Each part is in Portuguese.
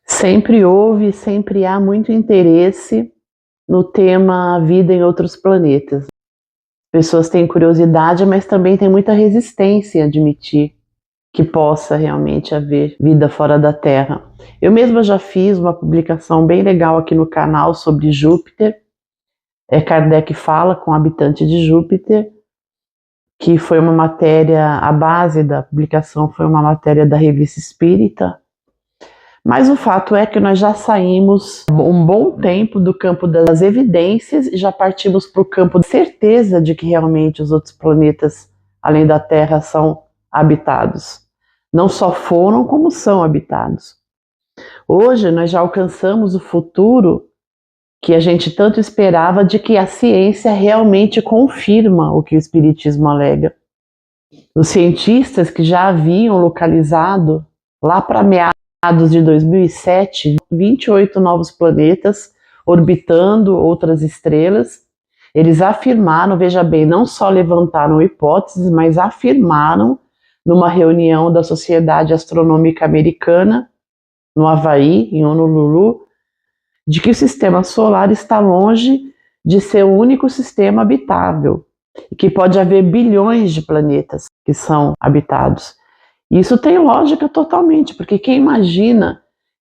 Sempre houve e sempre há muito interesse no tema vida em outros planetas. Pessoas têm curiosidade, mas também têm muita resistência em admitir que possa realmente haver vida fora da Terra. Eu mesma já fiz uma publicação bem legal aqui no canal sobre Júpiter. Kardec fala com o habitante de Júpiter, que foi uma matéria, a base da publicação foi uma matéria da Revista Espírita. Mas o fato é que nós já saímos um bom tempo do campo das evidências e já partimos para o campo da certeza de que realmente os outros planetas, além da Terra, são habitados. Não só foram, como são habitados. Hoje nós já alcançamos o futuro que a gente tanto esperava, de que a ciência realmente confirma o que o Espiritismo alega. Os cientistas que já haviam localizado, lá para meados de 2007, 28 novos planetas orbitando outras estrelas, eles afirmaram, veja bem, não só levantaram hipóteses, mas afirmaram numa reunião da Sociedade Astronômica Americana, no Havaí, em Honolulu, de que o sistema solar está longe de ser o único sistema habitável e que pode haver bilhões de planetas que são habitados. E isso tem lógica totalmente, porque quem imagina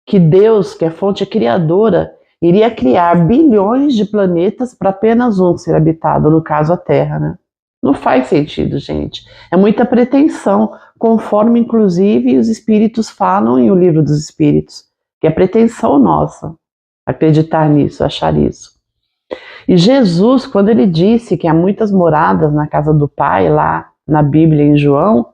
que Deus, que é a fonte criadora, iria criar bilhões de planetas para apenas um ser habitado, no caso a Terra, né? Não faz sentido, gente. É muita pretensão, conforme inclusive os espíritos falam em O Livro dos Espíritos, que é pretensão nossa acreditar nisso, achar isso. E Jesus, quando ele disse que há muitas moradas na casa do Pai, lá na Bíblia, em João,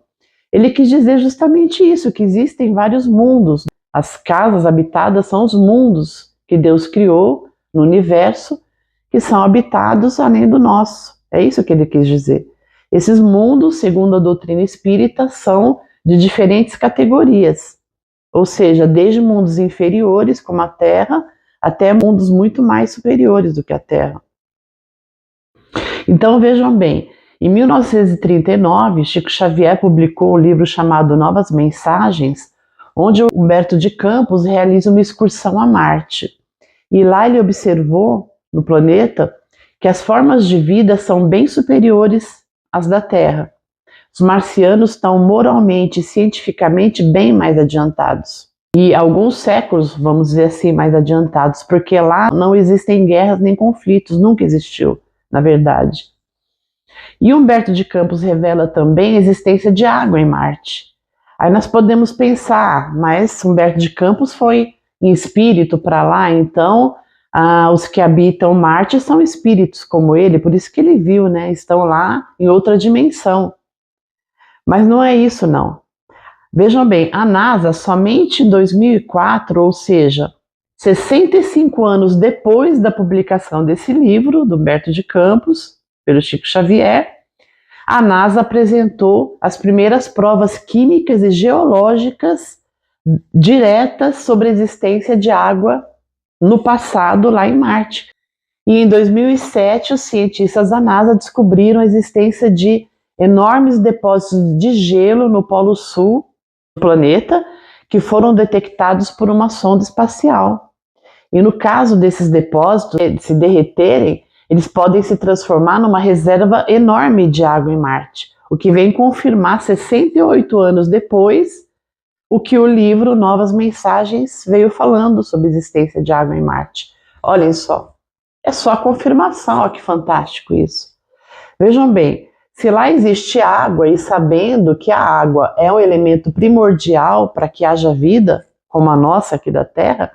ele quis dizer justamente isso, que existem vários mundos. As casas habitadas são os mundos que Deus criou no universo, que são habitados além do nosso. É isso que ele quis dizer. Esses mundos, segundo a doutrina espírita, são de diferentes categorias. Ou seja, desde mundos inferiores, como a Terra, até mundos muito mais superiores do que a Terra. Então vejam bem, em 1939, Chico Xavier publicou um livro chamado Novas Mensagens, onde Humberto de Campos realiza uma excursão a Marte. E lá ele observou, no planeta, que as formas de vida são bem superiores às da Terra. Os marcianos estão moralmente e cientificamente bem mais adiantados. E alguns séculos, vamos dizer assim, mais adiantados, porque lá não existem guerras nem conflitos, nunca existiu, na verdade. E Humberto de Campos revela também a existência de água em Marte. Aí nós podemos pensar, mas Humberto de Campos foi em espírito para lá, então os que habitam Marte são espíritos como ele, por isso que ele viu, né? Estão lá em outra dimensão. Mas não é isso, não. Vejam bem, a NASA, somente em 2004, ou seja, 65 anos depois da publicação desse livro, do Humberto de Campos, pelo Chico Xavier, a NASA apresentou as primeiras provas químicas e geológicas diretas sobre a existência de água no passado lá em Marte. E em 2007, os cientistas da NASA descobriram a existência de enormes depósitos de gelo no Polo Sul do planeta, que foram detectados por uma sonda espacial. E no caso desses depósitos se derreterem, eles podem se transformar numa reserva enorme de água em Marte, o que vem confirmar 68 anos depois o que o livro Novas Mensagens veio falando sobre a existência de água em Marte. Olhem só, é só a confirmação, olha que fantástico isso. Vejam bem, se lá existe água e sabendo que a água é um elemento primordial para que haja vida, como a nossa aqui da Terra,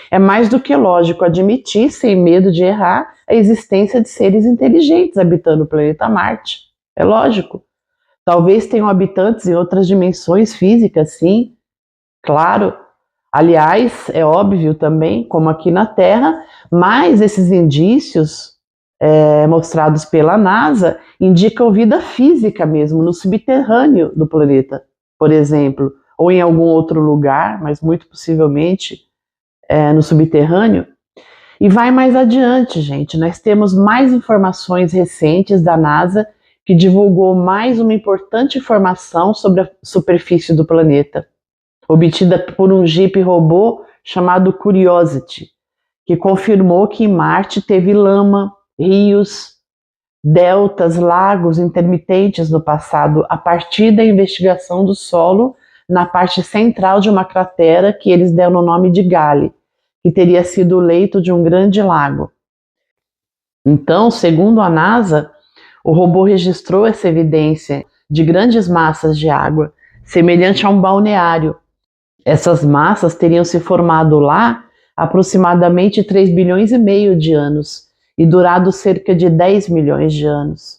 é mais do que lógico admitir, sem medo de errar, a existência de seres inteligentes habitando o planeta Marte. É lógico. Talvez tenham habitantes em outras dimensões físicas, sim, claro. Aliás, é óbvio também, como aqui na Terra, mas esses indícios mostrados pela NASA indicam vida física mesmo, no subterrâneo do planeta, por exemplo, ou em algum outro lugar, mas muito possivelmente no subterrâneo. E vai mais adiante, gente, nós temos mais informações recentes da NASA que divulgou mais uma importante informação sobre a superfície do planeta, obtida por um Jeep robô chamado Curiosity, que confirmou que Marte teve lama, rios, deltas, lagos intermitentes no passado, a partir da investigação do solo na parte central de uma cratera que eles deram o nome de Gale, que teria sido o leito de um grande lago. Então, segundo a NASA, o robô registrou essa evidência de grandes massas de água, semelhante a um balneário. Essas massas teriam se formado lá aproximadamente 3,5 bilhões de anos e durado cerca de 10 milhões de anos.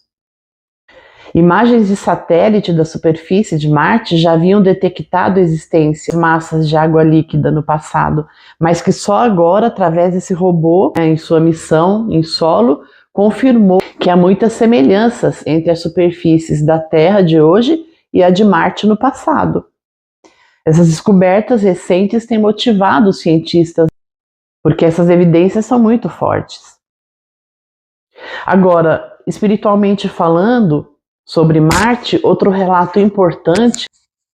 Imagens de satélite da superfície de Marte já haviam detectado a existência de massas de água líquida no passado, mas que só agora, através desse robô, em sua missão em solo, confirmou que há muitas semelhanças entre as superfícies da Terra de hoje e a de Marte no passado. Essas descobertas recentes têm motivado os cientistas, porque essas evidências são muito fortes. Agora, espiritualmente falando, sobre Marte, outro relato importante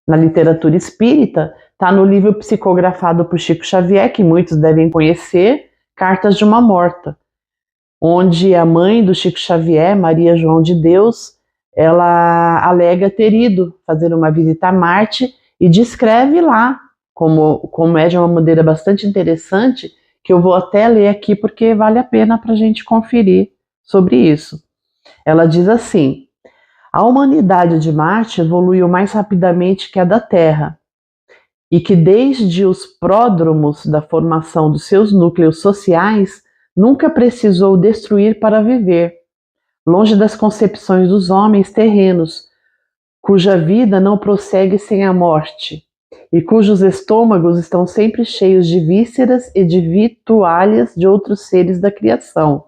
na literatura espírita está no livro psicografado por Chico Xavier, que muitos devem conhecer, Cartas de uma Morta, onde a mãe do Chico Xavier, Maria João de Deus, ela alega ter ido fazer uma visita a Marte e descreve lá, como é de uma maneira bastante interessante, que eu vou até ler aqui porque vale a pena para a gente conferir sobre isso. Ela diz assim: a humanidade de Marte evoluiu mais rapidamente que a da Terra, e que desde os pródromos da formação dos seus núcleos sociais, nunca precisou destruir para viver, longe das concepções dos homens terrenos, cuja vida não prossegue sem a morte, e cujos estômagos estão sempre cheios de vísceras e de vitualhas de outros seres da criação.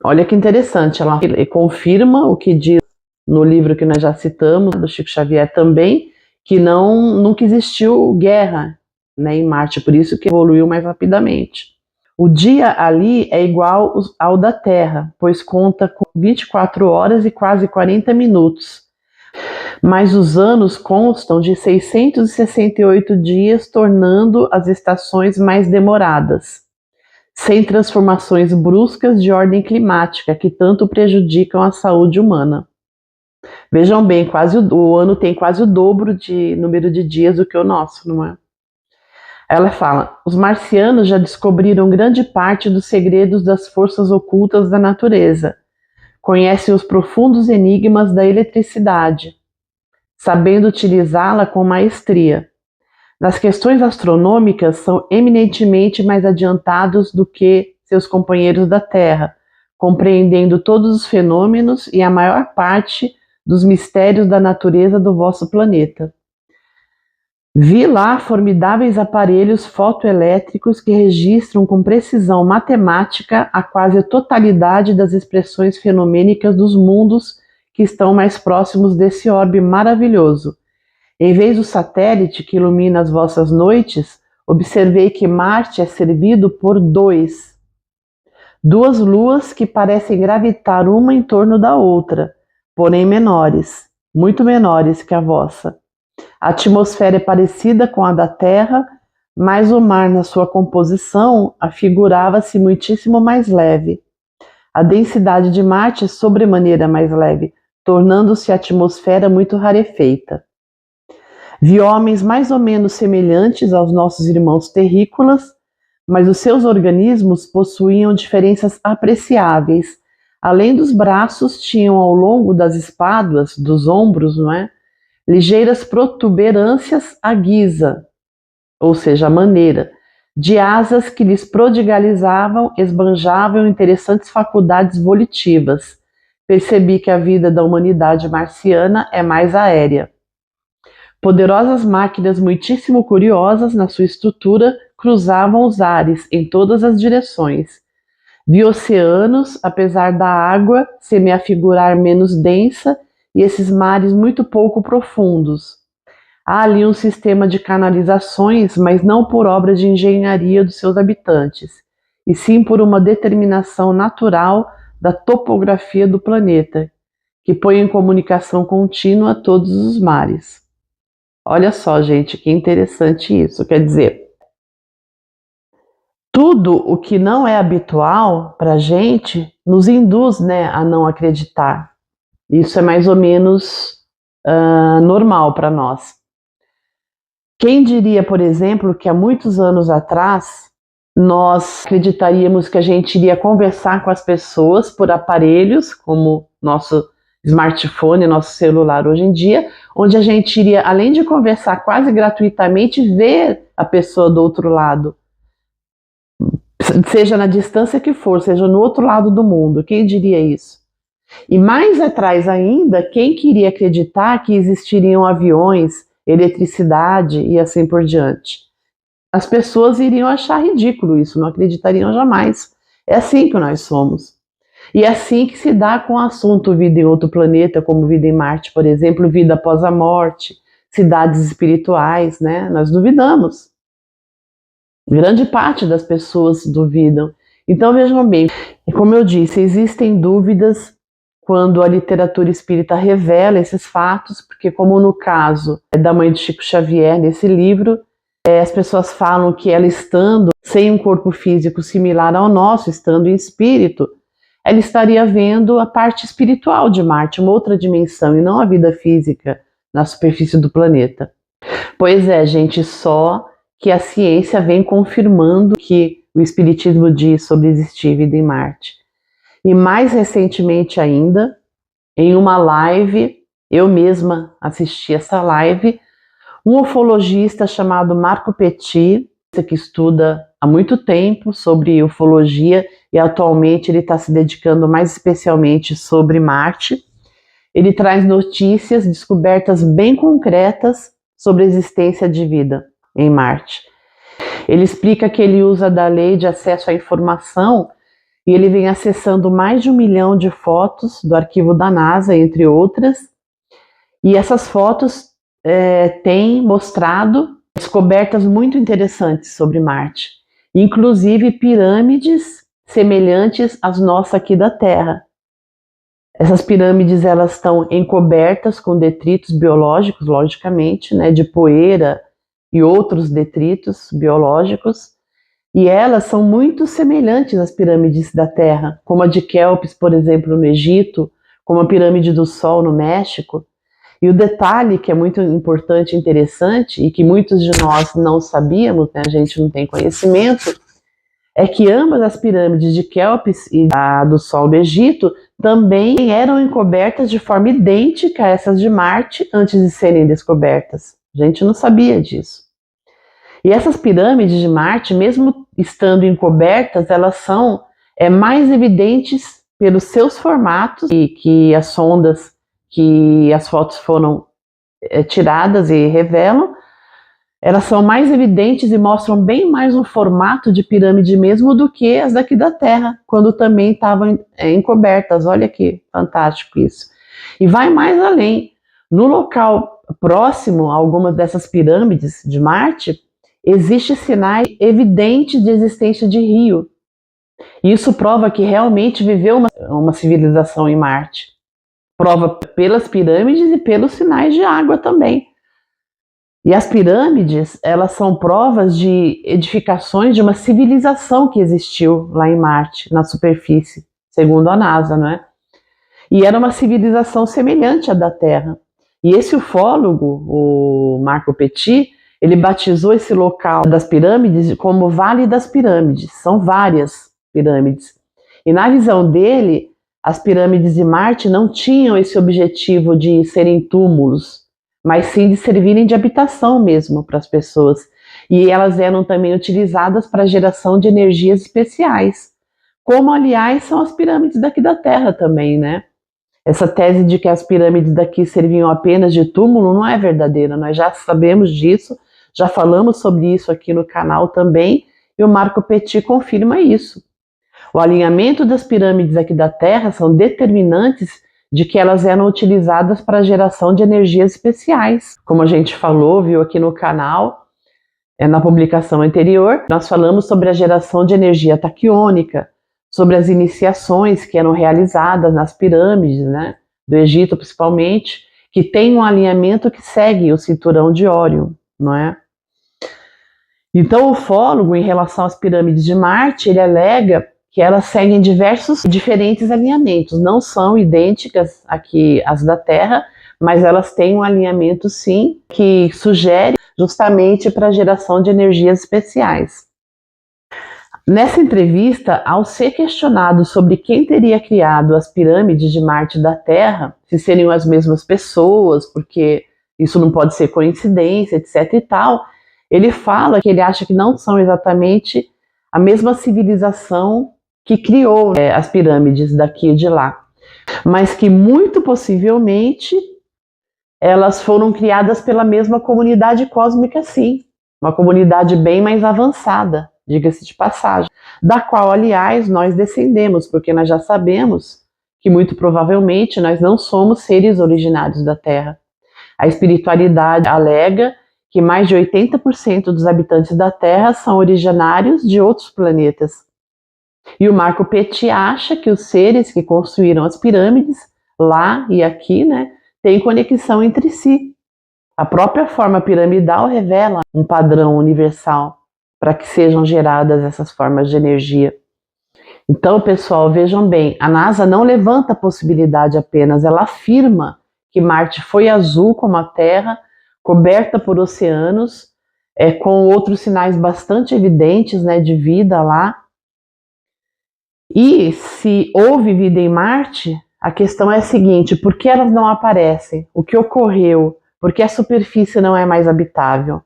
Olha que interessante, ela confirma o que diz no livro que nós já citamos, do Chico Xavier também, que nunca existiu guerra, né, em Marte, por isso que evoluiu mais rapidamente. O dia ali é igual ao da Terra, pois conta com 24 horas e quase 40 minutos. Mas os anos constam de 668 dias, tornando as estações mais demoradas, sem transformações bruscas de ordem climática que tanto prejudicam a saúde humana. Vejam bem, o ano tem quase o dobro de número de dias do que o nosso, não é? Ela fala: os marcianos já descobriram grande parte dos segredos das forças ocultas da natureza, conhecem os profundos enigmas da eletricidade, sabendo utilizá-la com maestria. Nas questões astronômicas, são eminentemente mais adiantados do que seus companheiros da Terra, compreendendo todos os fenômenos e a maior parte dos mistérios da natureza do vosso planeta. Vi lá formidáveis aparelhos fotoelétricos que registram com precisão matemática a quase totalidade das expressões fenomênicas dos mundos que estão mais próximos desse orbe maravilhoso. Em vez do satélite que ilumina as vossas noites, observei que Marte é servido por duas luas que parecem gravitar uma em torno da outra, porém menores, muito menores que a vossa. A atmosfera é parecida com a da Terra, mas o mar, na sua composição, afigurava-se muitíssimo mais leve. A densidade de Marte é sobremaneira mais leve, tornando-se a atmosfera muito rarefeita. Vi homens mais ou menos semelhantes aos nossos irmãos terrícolas, mas os seus organismos possuíam diferenças apreciáveis. Além dos braços, tinham ao longo das espáduas, dos ombros, não é? Ligeiras protuberâncias à guisa, ou seja, a maneira, de asas que lhes prodigalizavam, esbanjavam interessantes faculdades volitivas. Percebi que a vida da humanidade marciana é mais aérea. Poderosas máquinas muitíssimo curiosas na sua estrutura cruzavam os ares em todas as direções. Vi oceanos, apesar da água se me afigurar menos densa, e esses mares muito pouco profundos. Há ali um sistema de canalizações, mas não por obra de engenharia dos seus habitantes, e sim por uma determinação natural da topografia do planeta, que põe em comunicação contínua todos os mares. Olha só, gente, que interessante isso. Quer dizer, Tudo o que não é habitual para a gente nos induz, né, a não acreditar. Isso é mais ou menos normal para nós. Quem diria, por exemplo, que há muitos anos atrás nós acreditaríamos que a gente iria conversar com as pessoas por aparelhos, como nosso smartphone, nosso celular hoje em dia, onde a gente iria, além de conversar quase gratuitamente, ver a pessoa do outro lado, seja na distância que for, seja no outro lado do mundo. Quem diria isso? E mais atrás ainda, quem queria acreditar que existiriam aviões, eletricidade e assim por diante? As pessoas iriam achar ridículo isso, não acreditariam jamais. É assim que nós somos. E é assim que se dá com o assunto vida em outro planeta, como vida em Marte, por exemplo, vida após a morte, cidades espirituais, né? Nós duvidamos. Grande parte das pessoas duvidam. Então vejam bem, como eu disse, existem dúvidas quando a literatura espírita revela esses fatos, porque como no caso da mãe de Chico Xavier, nesse livro, as pessoas falam que ela estando sem um corpo físico similar ao nosso, estando em espírito, ela estaria vendo a parte espiritual de Marte, uma outra dimensão, e não a vida física na superfície do planeta. Pois é, gente, só que a ciência vem confirmando que o espiritismo diz sobre existir vida em Marte. E mais recentemente ainda, em uma live, eu mesma assisti essa live, um ufologista chamado Marco Petit, que estuda há muito tempo sobre ufologia e atualmente ele está se dedicando mais especialmente sobre Marte. Ele traz notícias, descobertas bem concretas sobre a existência de vida em Marte. Ele explica que ele usa da lei de acesso à informação e ele vem acessando mais de 1 milhão de fotos do arquivo da NASA, entre outras, e essas fotos têm mostrado descobertas muito interessantes sobre Marte, inclusive pirâmides semelhantes às nossas aqui da Terra. Essas pirâmides elas estão encobertas com detritos biológicos, logicamente, né, de poeira e outros detritos biológicos, e elas são muito semelhantes às pirâmides da Terra, como a de Kéops, por exemplo, no Egito, como a pirâmide do Sol no México. E o detalhe que é muito importante e interessante, e que muitos de nós não sabíamos, né, a gente não tem conhecimento, é que ambas as pirâmides de Kéops e a do Sol do Egito também eram encobertas de forma idêntica a essas de Marte antes de serem descobertas. A gente não sabia disso. E essas pirâmides de Marte, mesmo estando encobertas, elas são mais evidentes pelos seus formatos, e que as sondas, que as fotos foram tiradas e revelam, elas são mais evidentes e mostram bem mais um formato de pirâmide mesmo do que as daqui da Terra, quando também estavam encobertas. Olha que fantástico isso. E vai mais além. No local próximo a algumas dessas pirâmides de Marte, existem sinais evidentes de existência de rio. Isso prova que realmente viveu uma civilização em Marte. Prova pelas pirâmides e pelos sinais de água também. E as pirâmides, elas são provas de edificações de uma civilização que existiu lá em Marte, na superfície, segundo a NASA, não é? E era uma civilização semelhante à da Terra. E esse ufólogo, o Marco Petit, ele batizou esse local das pirâmides como Vale das Pirâmides. São várias pirâmides. E na visão dele, as pirâmides de Marte não tinham esse objetivo de serem túmulos, mas sim de servirem de habitação mesmo para as pessoas. E elas eram também utilizadas para a geração de energias especiais, como, aliás, são as pirâmides daqui da Terra também, né? Essa tese de que as pirâmides daqui serviam apenas de túmulo não é verdadeira, nós já sabemos disso, já falamos sobre isso aqui no canal também, e o Marco Petit confirma isso. O alinhamento das pirâmides aqui da Terra são determinantes de que elas eram utilizadas para a geração de energias especiais. Como a gente falou, viu aqui no canal, na publicação anterior, nós falamos sobre a geração de energia taquiônica, sobre as iniciações que eram realizadas nas pirâmides, né, do Egito principalmente, que tem um alinhamento que segue o cinturão de Órion, não é? Então, o ufólogo, em relação às pirâmides de Marte, ele alega que elas seguem diversos diferentes alinhamentos, não são idênticas aqui às da Terra, mas elas têm um alinhamento sim, que sugere justamente para a geração de energias especiais. Nessa entrevista, ao ser questionado sobre quem teria criado as pirâmides de Marte e da Terra, se seriam as mesmas pessoas, porque isso não pode ser coincidência, etc e tal, ele fala que ele acha que não são exatamente a mesma civilização que criou as pirâmides daqui e de lá, mas que muito possivelmente elas foram criadas pela mesma comunidade cósmica, sim, uma comunidade bem mais avançada, diga-se de passagem, da qual, aliás, nós descendemos, porque nós já sabemos que muito provavelmente nós não somos seres originários da Terra. A espiritualidade alega que mais de 80% dos habitantes da Terra são originários de outros planetas. E o Marco Petit acha que os seres que construíram as pirâmides, lá e aqui, têm conexão entre si. A própria forma piramidal revela um padrão universal para que sejam geradas essas formas de energia. Então, pessoal, vejam bem, a NASA não levanta a possibilidade apenas, ela afirma que Marte foi azul como a Terra, coberta por oceanos, com outros sinais bastante evidentes de vida lá. E se houve vida em Marte, a questão é a seguinte: por que elas não aparecem? O que ocorreu? Por que a superfície não é mais habitável?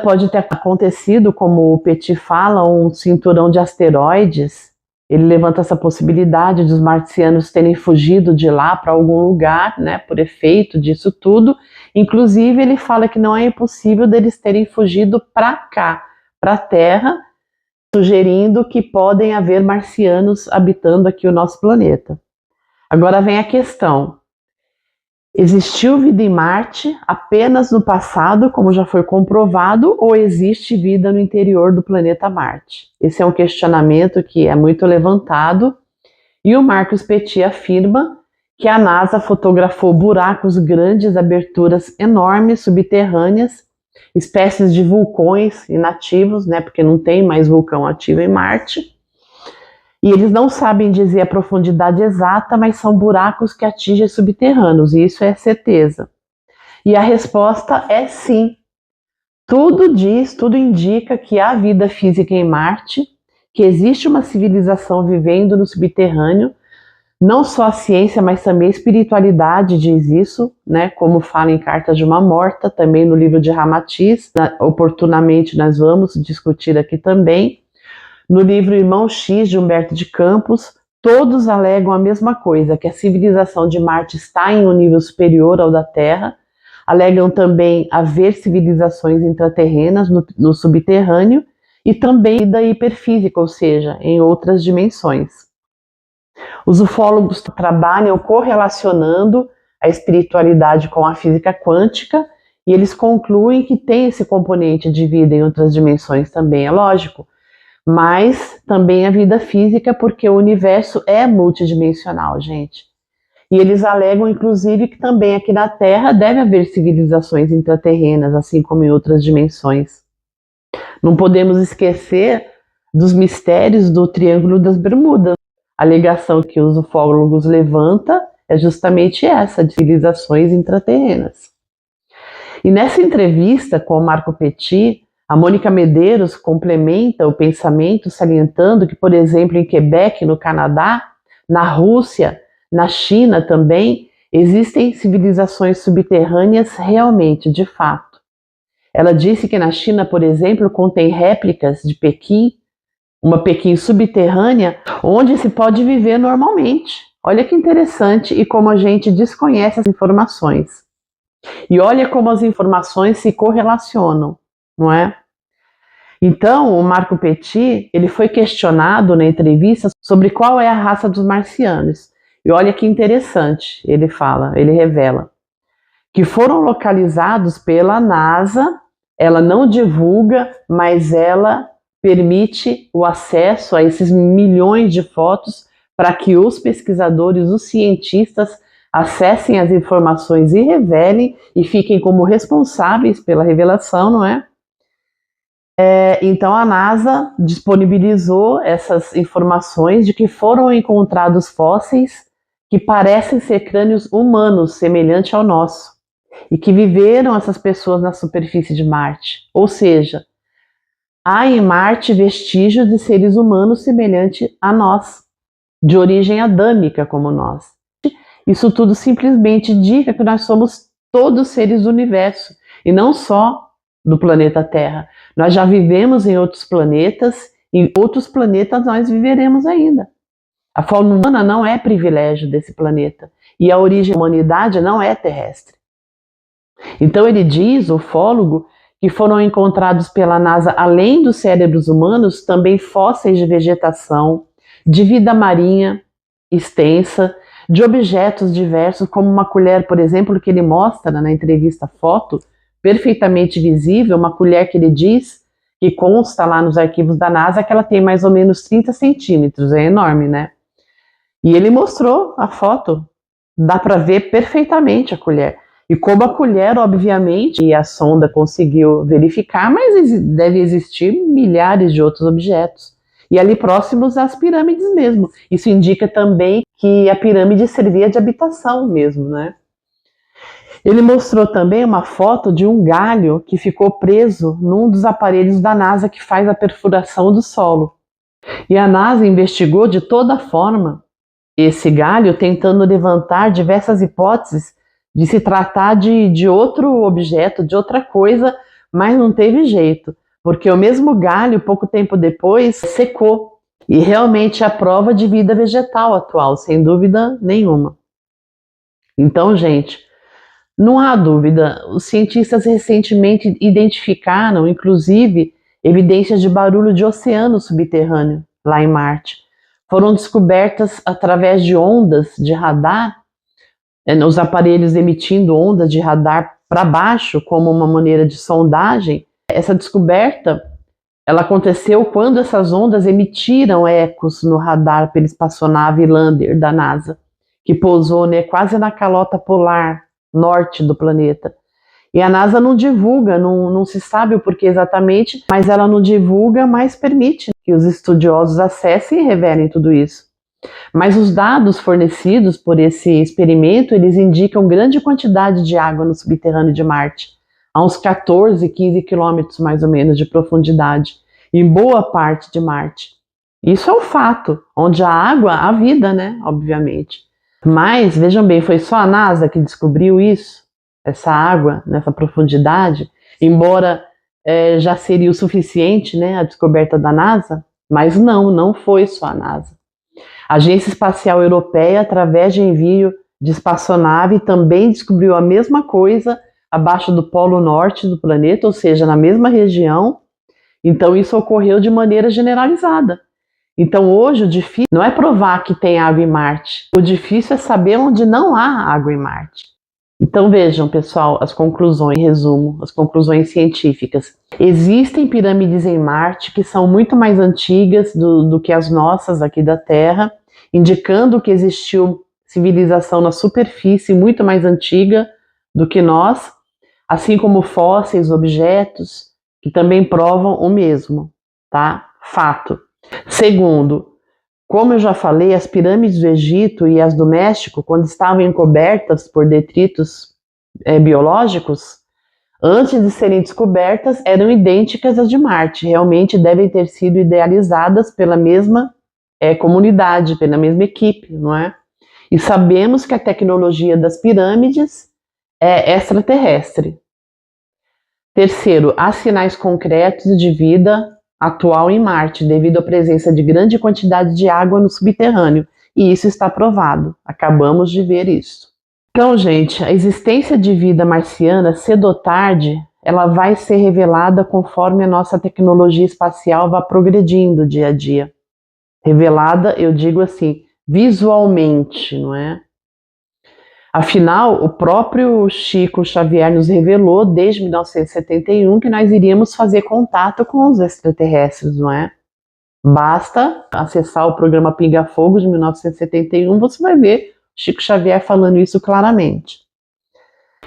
Pode ter acontecido, como o Petit fala, um cinturão de asteroides. Ele levanta essa possibilidade de os marcianos terem fugido de lá para algum lugar, por efeito disso tudo. Inclusive, ele fala que não é impossível deles terem fugido para cá, para a Terra, sugerindo que podem haver marcianos habitando aqui o nosso planeta. Agora vem a questão: existiu vida em Marte apenas no passado, como já foi comprovado, ou existe vida no interior do planeta Marte? Esse é um questionamento que é muito levantado, e o Marcos Petit afirma que a NASA fotografou buracos grandes, aberturas enormes, subterrâneas, espécies de vulcões inativos, porque não tem mais vulcão ativo em Marte. E eles não sabem dizer a profundidade exata, mas são buracos que atingem subterrâneos, e isso é certeza. E a resposta é sim. Tudo indica que há vida física em Marte, que existe uma civilização vivendo no subterrâneo. Não só a ciência, mas também a espiritualidade diz isso, como fala em Cartas de uma Morta, também no livro de Ramatiz, oportunamente nós vamos discutir aqui também. No livro Irmão X, de Humberto de Campos, todos alegam a mesma coisa, que a civilização de Marte está em um nível superior ao da Terra. Alegam também haver civilizações intraterrenas no subterrâneo e também vida hiperfísica, ou seja, em outras dimensões. Os ufólogos trabalham correlacionando a espiritualidade com a física quântica e eles concluem que tem esse componente de vida em outras dimensões também, é lógico, mas também a vida física, porque o universo é multidimensional, gente. E eles alegam, inclusive, que também aqui na Terra deve haver civilizações intraterrenas, assim como em outras dimensões. Não podemos esquecer dos mistérios do Triângulo das Bermudas. A alegação que os ufólogos levantam é justamente essa, de civilizações intraterrenas. E nessa entrevista com o Marco Petit, a Mônica Medeiros complementa o pensamento, salientando que, por exemplo, em Quebec, no Canadá, na Rússia, na China também, existem civilizações subterrâneas realmente, de fato. Ela disse que na China, por exemplo, contém réplicas de Pequim, uma Pequim subterrânea, onde se pode viver normalmente. Olha que interessante e como a gente desconhece as informações. E olha como as informações se correlacionam, não é? Então, o Marco Petit, ele foi questionado na entrevista sobre qual é a raça dos marcianos. E olha que interessante, ele revela, que foram localizados pela NASA. Ela não divulga, mas ela permite o acesso a esses milhões de fotos para que os pesquisadores, os cientistas, acessem as informações e revelem e fiquem como responsáveis pela revelação, não é? Então a NASA disponibilizou essas informações de que foram encontrados fósseis que parecem ser crânios humanos, semelhante ao nosso, e que viveram essas pessoas na superfície de Marte. Ou seja, há em Marte vestígios de seres humanos semelhante a nós, de origem adâmica como nós. Isso tudo simplesmente indica que nós somos todos seres do universo, e não só do planeta Terra. Nós já vivemos em outros planetas, em outros planetas nós viveremos ainda. A forma humana não é privilégio desse planeta, e a origem da humanidade não é terrestre. Então ele diz, o ufólogo, que foram encontrados pela NASA, além dos cérebros humanos, também fósseis de vegetação, de vida marinha extensa, de objetos diversos, como uma colher, por exemplo, que ele mostra na entrevista foto, perfeitamente visível, uma colher que ele diz que consta lá nos arquivos da NASA que ela tem mais ou menos 30 centímetros, é enorme, né? E ele mostrou a foto, dá para ver perfeitamente a colher. E como a colher, obviamente, e a sonda conseguiu verificar, mas deve existir milhares de outros objetos. E ali próximos às pirâmides mesmo. Isso indica também que a pirâmide servia de habitação mesmo, né? Ele mostrou também uma foto de um galho que ficou preso num dos aparelhos da NASA que faz a perfuração do solo. E a NASA investigou de toda forma esse galho, tentando levantar diversas hipóteses de se tratar de outro objeto, de outra coisa, mas não teve jeito, porque o mesmo galho, pouco tempo depois, secou. E realmente é a prova de vida vegetal atual, sem dúvida nenhuma. Então, gente, não há dúvida, os cientistas recentemente identificaram, inclusive, evidências de barulho de oceano subterrâneo, lá em Marte. Foram descobertas através de ondas de radar, os aparelhos emitindo ondas de radar para baixo, como uma maneira de sondagem. Essa descoberta ela aconteceu quando essas ondas emitiram ecos no radar pela espaçonave Lander da NASA, que pousou, né, quase na calota polar norte do planeta. E a NASA não divulga, não se sabe o porquê exatamente, mas ela não divulga, mas permite que os estudiosos acessem e revelem tudo isso. Mas os dados fornecidos por esse experimento, eles indicam grande quantidade de água no subterrâneo de Marte, a uns 14, 15 quilômetros mais ou menos de profundidade, em boa parte de Marte. Isso é um fato, onde a água, há vida, né, obviamente. Mas, vejam bem, foi só a NASA que descobriu isso, essa água nessa profundidade, embora já seria o suficiente, né, a descoberta da NASA, mas não foi só a NASA. A Agência Espacial Europeia, através de envio de espaçonave, também descobriu a mesma coisa abaixo do polo norte do planeta, ou seja, na mesma região. Então isso ocorreu de maneira generalizada. Então hoje o difícil não é provar que tem água em Marte, o difícil é saber onde não há água em Marte. Então vejam, pessoal, as conclusões, em resumo, as conclusões científicas. Existem pirâmides em Marte que são muito mais antigas do que as nossas aqui da Terra, indicando que existiu civilização na superfície muito mais antiga do que nós, assim como fósseis, objetos, que também provam o mesmo, tá? Fato. Segundo, como eu já falei, as pirâmides do Egito e as do México, quando estavam encobertas por detritos biológicos, antes de serem descobertas, eram idênticas às de Marte. Realmente devem ter sido idealizadas pela mesma comunidade, pela mesma equipe, não é? E sabemos que a tecnologia das pirâmides é extraterrestre. Terceiro, há sinais concretos de vida atual em Marte, devido à presença de grande quantidade de água no subterrâneo, e isso está provado. Acabamos de ver isso. Então, gente, a existência de vida marciana, cedo ou tarde, ela vai ser revelada conforme a nossa tecnologia espacial vá progredindo dia a dia. Revelada, eu digo assim, visualmente, não é? Afinal, o próprio Chico Xavier nos revelou desde 1971 que nós iríamos fazer contato com os extraterrestres, não é? Basta acessar o programa Pinga Fogo de 1971, você vai ver Chico Xavier falando isso claramente.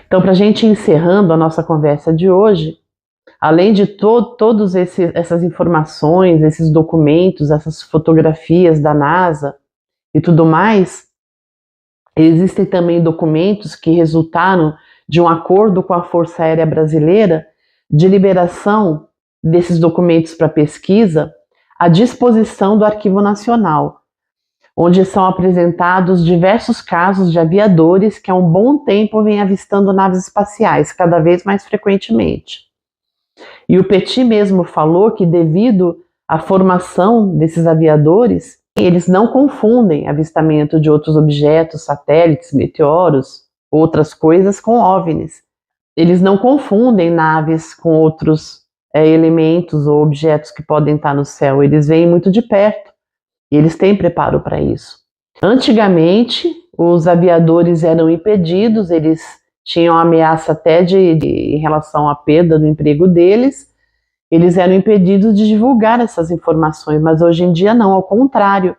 Então, para a gente ir encerrando a nossa conversa de hoje, Além de todas essas informações, esses documentos, essas fotografias da NASA e tudo mais, existem também documentos que resultaram de um acordo com a Força Aérea Brasileira de liberação desses documentos para pesquisa à disposição do Arquivo Nacional, onde são apresentados diversos casos de aviadores que há um bom tempo vêm avistando naves espaciais, cada vez mais frequentemente. E o Petit mesmo falou que, devido à formação desses aviadores, eles não confundem avistamento de outros objetos, satélites, meteoros, outras coisas com OVNIs. Eles não confundem naves com outros elementos ou objetos que podem estar no céu. Eles veem muito de perto e eles têm preparo para isso. Antigamente, os aviadores eram impedidos, eles tinham ameaça até em relação à perda do emprego deles, eles eram impedidos de divulgar essas informações, mas hoje em dia não, ao contrário,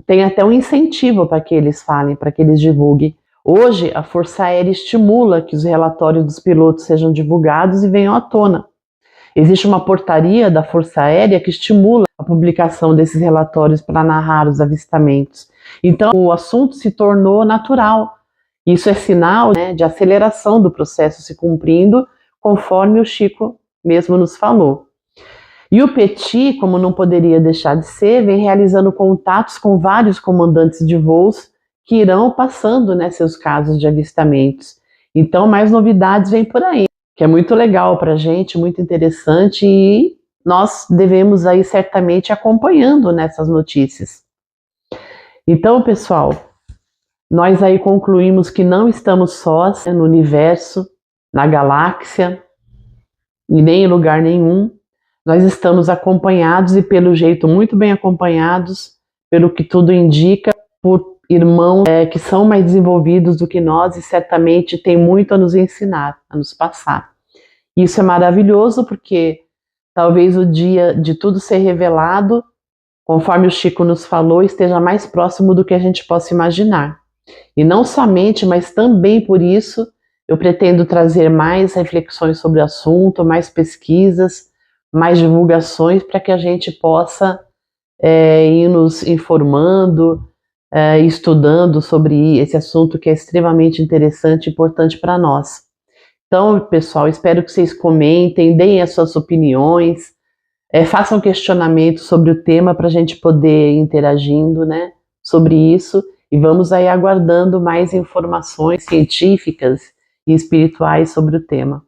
tem até um incentivo para que eles falem, para que eles divulguem. Hoje, a Força Aérea estimula que os relatórios dos pilotos sejam divulgados e venham à tona. Existe uma portaria da Força Aérea que estimula a publicação desses relatórios para narrar os avistamentos. Então, o assunto se tornou natural. Isso é sinal, né, de aceleração do processo se cumprindo, conforme o Chico mesmo nos falou. E o Petit, como não poderia deixar de ser, vem realizando contatos com vários comandantes de voos que irão passando, né, seus casos de avistamentos. Então, mais novidades vêm por aí, que é muito legal para a gente, muito interessante, e nós devemos aí certamente acompanhando nessas notícias. Então, pessoal, nós aí concluímos que não estamos sós, né, no universo, na galáxia, e nem em lugar nenhum. Nós estamos acompanhados, e pelo jeito muito bem acompanhados, pelo que tudo indica, por irmãos que são mais desenvolvidos do que nós e certamente têm muito a nos ensinar, a nos passar. Isso é maravilhoso porque talvez o dia de tudo ser revelado, conforme o Chico nos falou, esteja mais próximo do que a gente possa imaginar. E não somente, mas também por isso, eu pretendo trazer mais reflexões sobre o assunto, mais pesquisas, mais divulgações, para que a gente possa ir nos informando, estudando sobre esse assunto que é extremamente interessante e importante para nós. Então, pessoal, espero que vocês comentem, deem as suas opiniões, façam questionamentos sobre o tema para a gente poder ir interagindo, né, sobre isso, e vamos aí aguardando mais informações científicas e espirituais sobre o tema.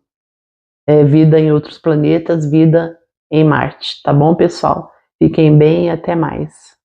Vida em outros planetas, vida em Marte. Tá bom, pessoal? Fiquem bem e até mais.